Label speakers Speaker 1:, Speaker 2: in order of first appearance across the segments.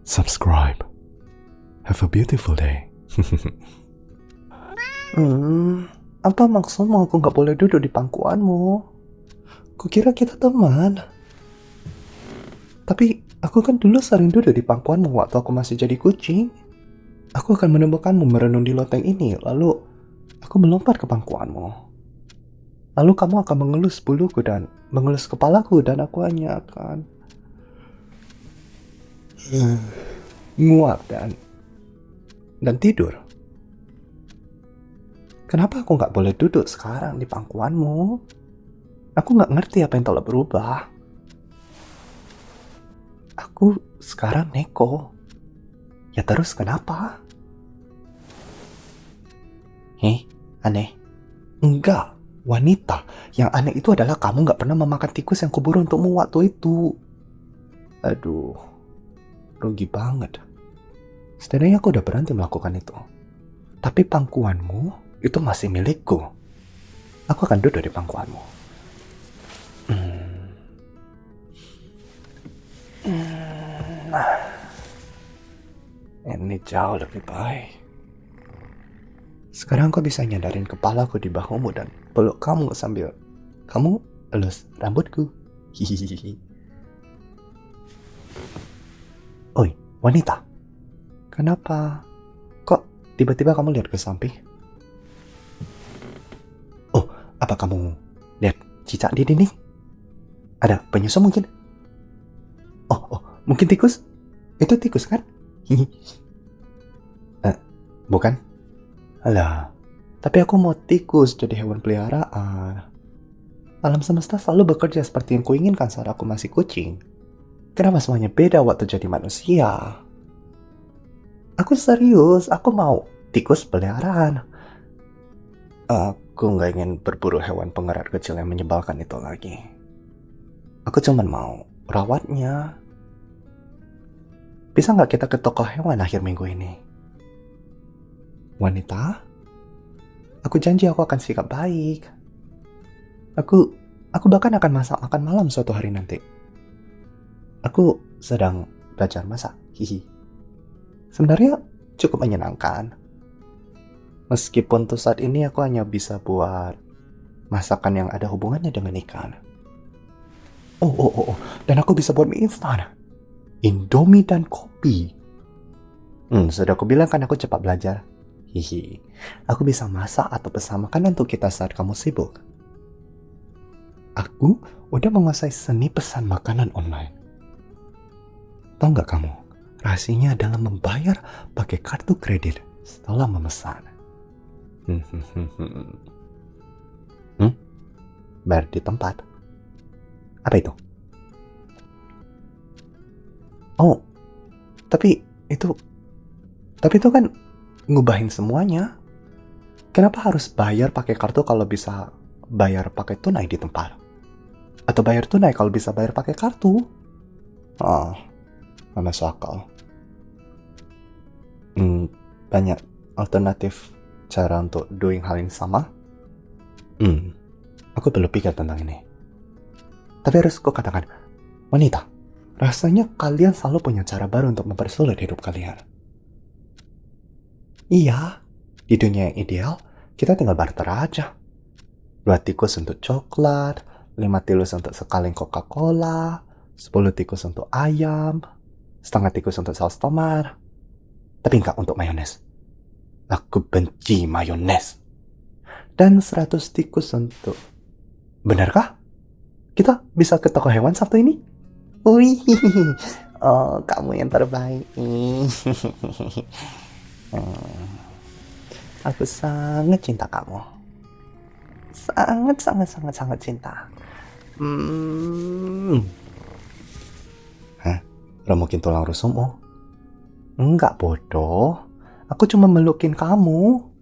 Speaker 1: subscribe. Have a beautiful day.
Speaker 2: Apa maksudmu aku gak boleh duduk di pangkuanmu? Kukira kita teman. Tapi aku kan dulu sering duduk di pangkuanmu waktu aku masih jadi kucing. Aku akan menemukanmu merenung di loteng ini, lalu aku melompat ke pangkuanmu. Lalu kamu akan mengelus buluku dan mengelus kepalaku dan aku hanya akan nguap dan tidur. Kenapa aku gak boleh duduk sekarang di pangkuanmu? Aku gak ngerti apa yang telah berubah. Aku sekarang Neko. Ya terus kenapa? Aneh? Enggak, wanita. Yang aneh itu adalah kamu gak pernah memakan tikus yang kuburu untukmu waktu itu. Aduh, rugi banget. Setidaknya aku udah berhenti melakukan itu. Tapi pangkuanmu itu masih milikku. Aku akan duduk di pangkuanmu. Ini jauh lebih baik. Sekarang kau bisa nyadarin kepalaku di bahumu dan peluk kamu sambil kamu elus rambutku. Hihihi. Oi, wanita. Kenapa? Kok tiba-tiba kamu lihat ke samping? Oh, apa kamu lihat cicak di dinding? Ada penyusup mungkin? Oh, mungkin tikus? Itu tikus kan? Bukan? Alah, tapi aku mau tikus jadi hewan peliharaan. Alam semesta selalu bekerja seperti yang kuinginkan saat aku masih kucing. Kenapa semuanya beda waktu jadi manusia? Aku serius, aku mau tikus peliharaan. Aku gak ingin berburu hewan pengerat kecil yang menyebalkan itu lagi. Aku cuma mau rawatnya. Bisa gak kita ke toko hewan akhir minggu ini? Wanita, aku janji aku akan sikap baik. Aku bahkan akan masak makan malam suatu hari nanti. Aku sedang belajar masak. Sebenarnya cukup menyenangkan. Meskipun untuk saat ini aku hanya bisa buat masakan yang ada hubungannya dengan ikan. Oh, dan aku bisa buat mie instan, Indomie dan kopi. Sudah aku bilang kan aku cepat belajar. Aku bisa masak atau pesan makanan untuk kita saat kamu sibuk. Aku udah menguasai seni pesan makanan online. Tahu nggak kamu? Rahasianya adalah membayar pakai kartu kredit setelah memesan. Bayar di tempat. Apa itu? Oh, tapi itu kan ngubahin semuanya. Kenapa harus bayar pakai kartu kalau bisa bayar pakai tunai di tempat? Atau bayar tunai kalau bisa bayar pakai kartu? Gak masuk akal. Banyak alternatif cara untuk doing hal yang sama. Aku perlu pikir tentang ini. Tapi harus ku katakan, wanita, rasanya kalian selalu punya cara baru untuk mempersulit hidup kalian. Iya, di dunia yang ideal, kita tinggal barter aja. 2 tikus untuk coklat, 5 tikus untuk sekaleng Coca-Cola, 10 tikus untuk ayam, setengah tikus untuk saus tomat. Tapi enggak untuk mayones. Aku benci mayones. Dan 100 tikus untuk... Benarkah? Kita bisa ke toko hewan Sabtu ini? Wih, oh kamu yang terbaik. Aku sangat cinta kamu. Sangat cinta. Remukin tulang rusukmu? Enggak, bodoh. Aku cuma melukin kamu.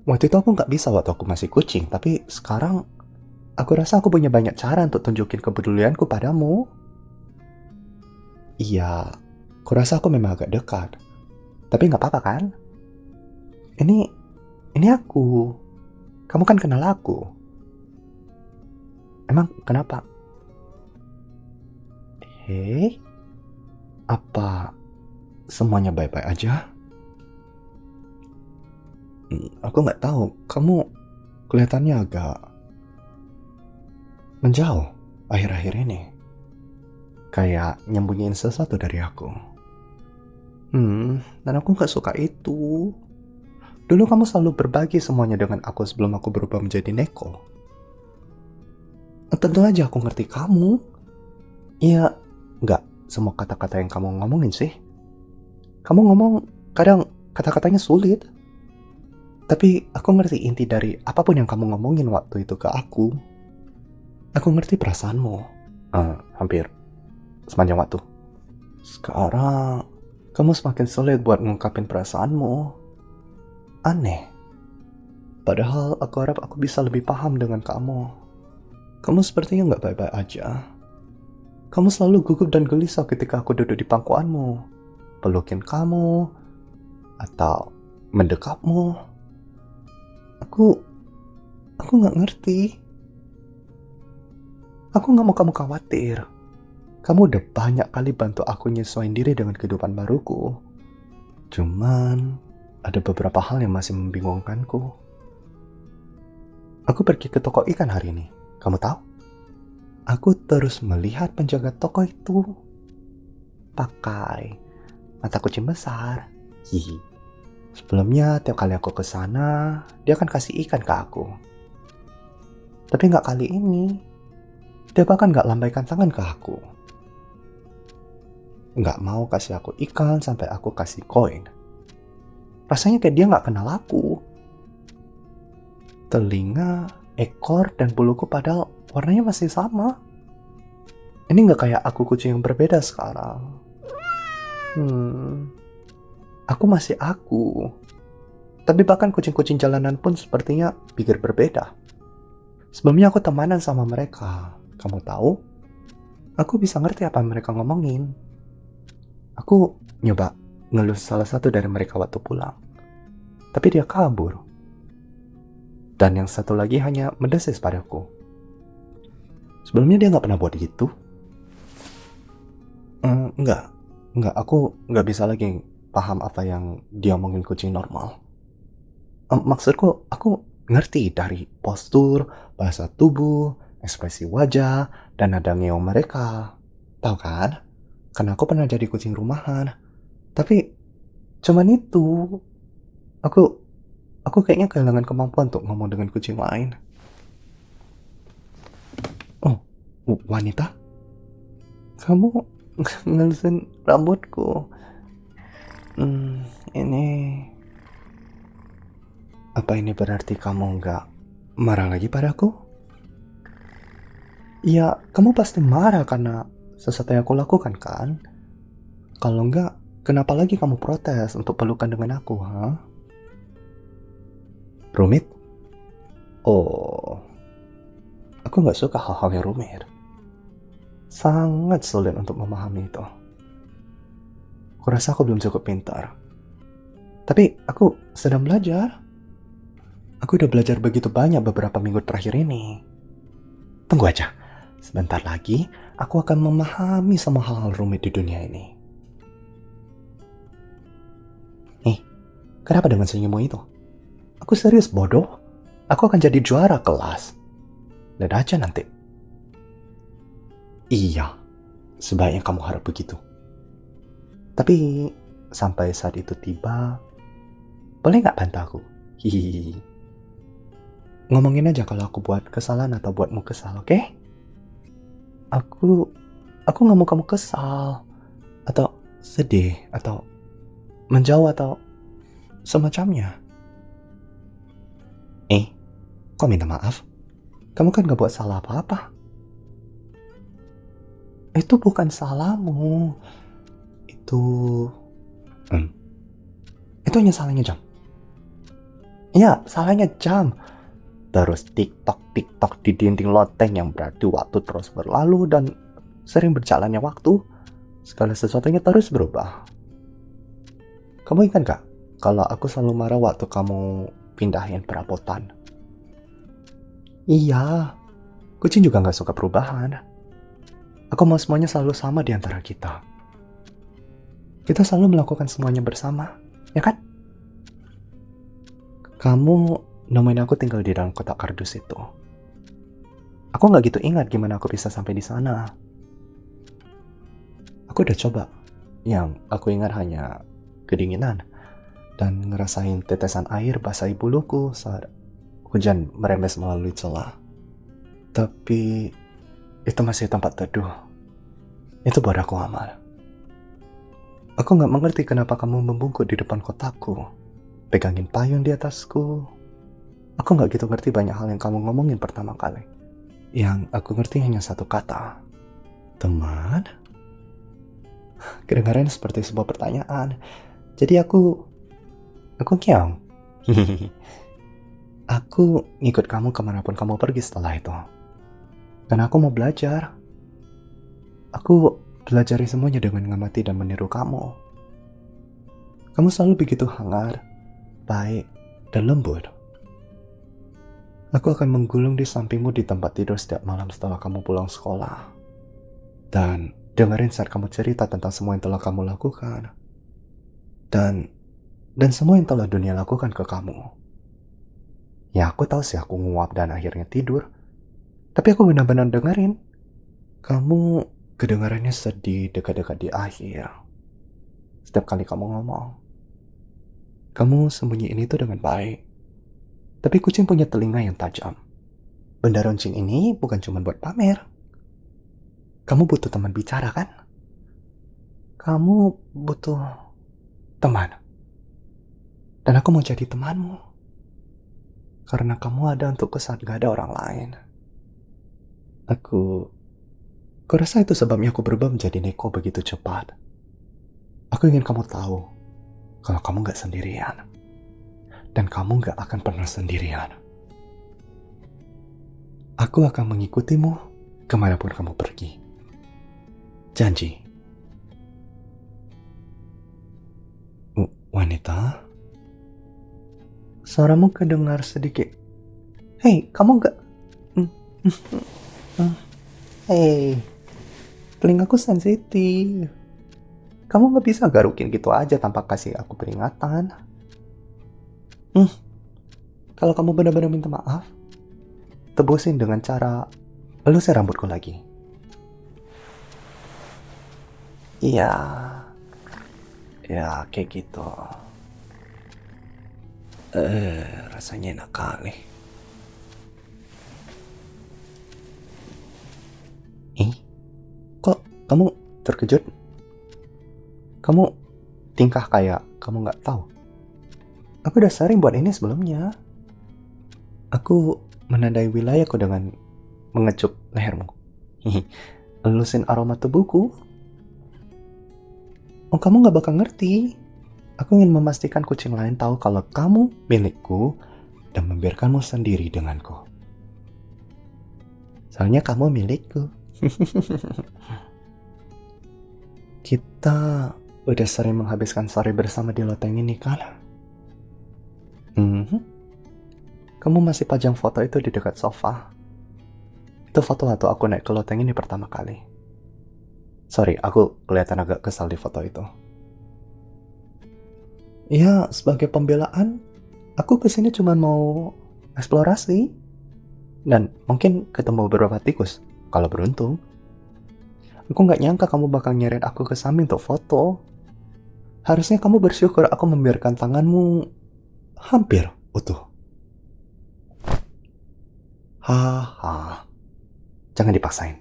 Speaker 2: Waktu itu aku gak bisa waktu aku masih kucing, tapi sekarang aku rasa aku punya banyak cara untuk tunjukin kepedulianku padamu. Iya, aku rasa aku memang agak dekat. Tapi gak apa-apa kan? Ini aku. Kamu kan kenal aku. Emang kenapa? Apa semuanya baik-baik aja? Aku nggak tahu, kamu kelihatannya agak menjauh akhir-akhir ini. Kayak nyembunyiin sesuatu dari aku. Dan aku nggak suka itu. Dulu kamu selalu berbagi semuanya dengan aku sebelum aku berubah menjadi Neko. Tentu aja aku ngerti kamu. Ya, nggak semua kata-kata yang kamu ngomongin sih. Kamu ngomong kadang kata-katanya sulit. Tapi aku ngerti inti dari apapun yang kamu ngomongin waktu itu ke aku. Aku ngerti perasaanmu. Hampir sepanjang waktu. Sekarang, kamu semakin sulit buat ngungkapin perasaanmu. Aneh. Padahal aku harap aku bisa lebih paham dengan kamu. Kamu sepertinya nggak baik-baik aja. Kamu selalu gugup dan gelisah ketika aku duduk di pangkuanmu, pelukin kamu, atau mendekapmu. Aku nggak ngerti. Aku nggak mau kamu khawatir. Kamu udah banyak kali bantu aku nyesuaiin diri dengan kehidupan baruku. Cuman, ada beberapa hal yang masih membingungkanku. Aku pergi ke toko ikan hari ini. Kamu tahu? Aku terus melihat penjaga toko itu pakai mata kucing besar. Hihi. Sebelumnya tiap kali aku ke sana, dia akan kasih ikan ke aku. Tapi nggak kali ini. Dia bahkan nggak lambaikan tangan ke aku. Nggak mau kasih aku ikan sampai aku kasih koin. Rasanya kayak dia nggak kenal aku. Telinga, ekor, dan buluku padahal warnanya masih sama. Ini nggak kayak aku kucing yang berbeda sekarang. Aku masih aku. Tapi bahkan kucing-kucing jalanan pun sepertinya pikir berbeda. Sebelumnya aku temanan sama mereka. Kamu tahu? Aku bisa ngerti apa yang mereka ngomongin. Aku nyoba ngelus salah satu dari mereka waktu pulang. Tapi dia kabur. Dan yang satu lagi hanya mendesis padaku. Sebelumnya dia gak pernah buat gitu. Enggak, aku gak bisa lagi paham apa yang dia omongin kucing normal. Maksudku, aku ngerti dari postur, bahasa tubuh, ekspresi wajah, dan nada ngeong mereka. Tahu kan? Karena aku pernah jadi kucing rumahan. Tapi cuman itu. Aku kayaknya kehilangan kemampuan untuk ngomong dengan kucing lain. Oh, wanita? Kamu ngelusin rambutku. Ini... Apa ini berarti kamu nggak marah lagi padaku? Ya, kamu pasti marah karena sesuatu yang aku lakukan kan? Kalau enggak, kenapa lagi kamu protes untuk pelukan dengan aku, ha? Rumit? Oh, aku nggak suka hal-hal yang rumit. Sangat sulit untuk memahami itu. Kurasa aku belum cukup pintar. Tapi aku sedang belajar. Aku udah belajar begitu banyak beberapa minggu terakhir ini. Tunggu aja. Sebentar lagi, aku akan memahami semua hal-hal rumit di dunia ini. Kenapa dengan senyummu itu? Aku serius, bodoh. Aku akan jadi juara kelas. Lihat aja nanti. Iya, sebaiknya kamu harap begitu. Tapi, sampai saat itu tiba, boleh nggak bantu aku? Hihihi. Ngomongin aja kalau aku buat kesalahan atau buatmu kesal, oke? Aku nggak mau kamu kesal, atau sedih, atau menjauh, atau semacamnya. Kok minta maaf? Kamu kan gak buat salah apa-apa. Itu bukan salahmu. Itu hanya salahnya jam. Ya, salahnya jam. Terus tik-tok di dinding loteng yang berarti waktu terus berlalu dan sering berjalannya waktu, segala sesuatunya terus berubah. Kamu ingat gak? Kalau aku selalu marah waktu kamu pindahin perabotan. Iya, kucing juga gak suka perubahan. Aku mau semuanya selalu sama di antara kita. Kita selalu melakukan semuanya bersama, ya kan? Kamu nemuin aku tinggal di dalam kotak kardus itu. Aku nggak gitu ingat gimana aku bisa sampai di sana. Aku udah coba. Yang aku ingat hanya kedinginan dan ngerasain tetesan air basahi buluku saat hujan merembes melalui celah. Tapi itu masih tempat teduh. Itu buat aku amal. Aku nggak mengerti kenapa kamu membungkuk di depan kotakku, pegangin payung di atasku. Aku nggak gitu ngerti banyak hal yang kamu ngomongin pertama kali. Yang aku ngerti hanya satu kata. Teman? Kedengaran seperti sebuah pertanyaan. Jadi aku kiong. Aku ngikut kamu kemanapun kamu pergi setelah itu. Dan aku mau belajar. Aku pelajari semuanya dengan mengamati dan meniru kamu. Kamu selalu begitu hangat, baik, dan lembut. Aku akan menggulung di sampingmu di tempat tidur setiap malam setelah kamu pulang sekolah. Dan dengerin saat kamu cerita tentang semua yang telah kamu lakukan. Dan semua yang telah dunia lakukan ke kamu. Ya aku tahu sih aku nguap dan akhirnya tidur. Tapi aku benar-benar dengerin. Kamu kedengarannya sedih dekat-dekat di akhir. Setiap kali kamu ngomong. Kamu sembunyiin itu dengan baik. Tapi kucing punya telinga yang tajam. Benda runcing ini bukan cuma buat pamer. Kamu butuh teman bicara kan? Kamu butuh teman. Dan aku mau jadi temanmu. Karena kamu ada untukku saat gak ada orang lain. Aku rasa itu sebabnya aku berubah menjadi Neko begitu cepat. Aku ingin kamu tahu kalau kamu gak sendirian. Dan kamu gak akan pernah sendirian. Aku akan mengikutimu kemanapun kamu pergi. Janji. Wanita? Suaramu kedengar sedikit. Hei, kamu gak... Hei, telingaku sensitif. Kamu gak bisa garukin gitu aja tanpa kasih aku peringatan. Kalau kamu benar-benar minta maaf, tebusin dengan cara elusin rambutku lagi. Iya, ya kayak gitu. Rasanya enak kali. Kok kamu terkejut? Kamu tingkah kayak kamu gak tahu. Aku udah sering buat ini sebelumnya. Aku menandai wilayahku dengan mengecup lehermu. Elusin aroma tubuhku. Oh, kamu gak bakal ngerti. Aku ingin memastikan kucing lain tahu kalau kamu milikku dan membiarkanmu sendiri denganku. Soalnya kamu milikku. Kita udah sering menghabiskan sore bersama di loteng ini kan? Kamu masih pajang foto itu di dekat sofa. Itu foto waktu aku naik ke loteng ini pertama kali. Sorry, aku kelihatan agak kesal di foto itu. Ya, sebagai pembelaan, aku kesini cuma mau eksplorasi. Dan mungkin ketemu beberapa tikus, kalau beruntung. Aku gak nyangka kamu bakal nyeret aku ke samping untuk foto. Harusnya kamu bersyukur aku membiarkan tanganmu hampir utuh. Haha. Jangan dipaksain.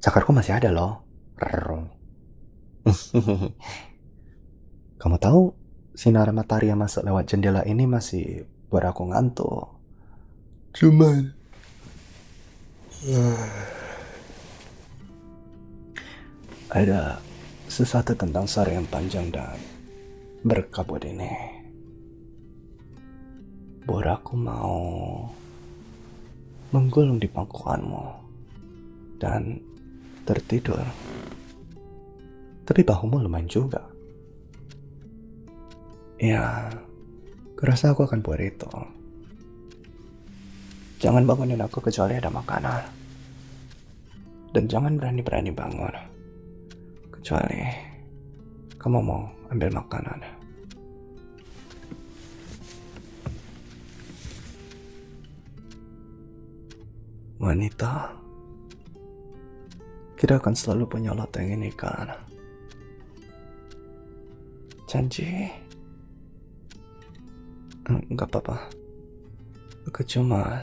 Speaker 2: Cakarku masih ada loh. Kamu tahu, sinar matahari yang masuk lewat jendela ini masih buat aku ngantuk. Cuman ada sesuatu tentang sore yang panjang dan berkabut ini. Buat aku mau menggulung di pangkuanmu dan tertidur. Tapi bahumu lumayan juga. Ya, kurasa aku akan buat itu. Jangan bangunin aku kecuali ada makanan. Dan jangan berani-berani bangun. Kecuali Kamu mau ambil makanan? Wanita, kita akan selalu punya loteng ini kan? Janji? Enggak apa-apa. Aku cuma...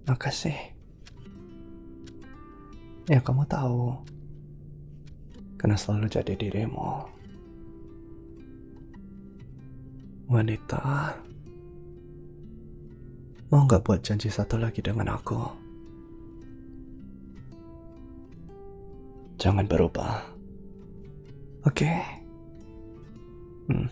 Speaker 2: Makasih. Ya kamu tahu, karena selalu jadi dirimu. Wanita, mau nggak buat janji satu lagi dengan aku? Jangan berubah, oke? Hmm.